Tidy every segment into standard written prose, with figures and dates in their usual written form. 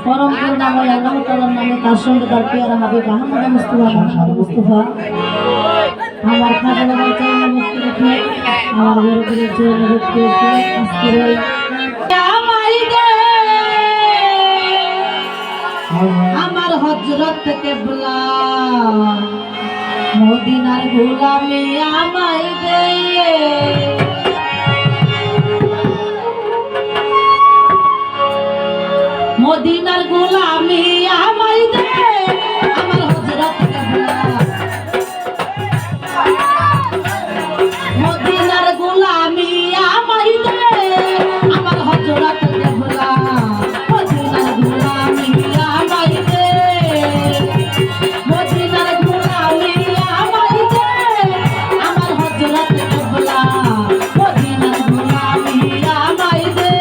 পরম করুণাময় আল্লাহ তাআলার নামে তার সঙ্গে তার পেয়ারা হাবিব মুহাম্মদ মুস্তাফা আমার খাজা বাবার চরণে ভক্তি রেখে আমার গুরুদের চরণে ভক্তি রেখে আজকের এই আমার হযরত থেকে বলা মদিনার গোলামে আমায় দে মদিনার গোলামি আমায় দে আমার হযরত কেবলা মদিনার গোলামি আমায় দে আমার হযরত কেবলা মদিনার গোলামি আমায় দে মদিনার গোলামি আমায় দে আমার হযরত কেবলা মদিনার গোলামি আমায় দে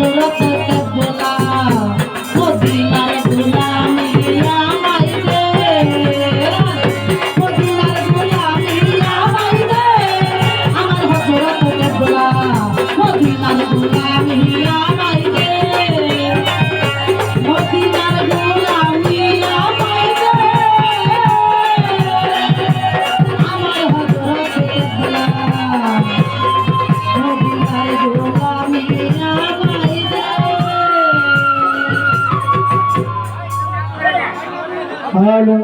হযরত কেবলা মদিনার গোলামি আমায় দে মদিনার গোলামি আমায় দে আমার হযরত কেবলা মদিনার গোলামি আমায় দে মদিনার গোলামি আমায় দে আমার হযরত কেবলা মদিনার গোলামি আমায় দে। হ্যালো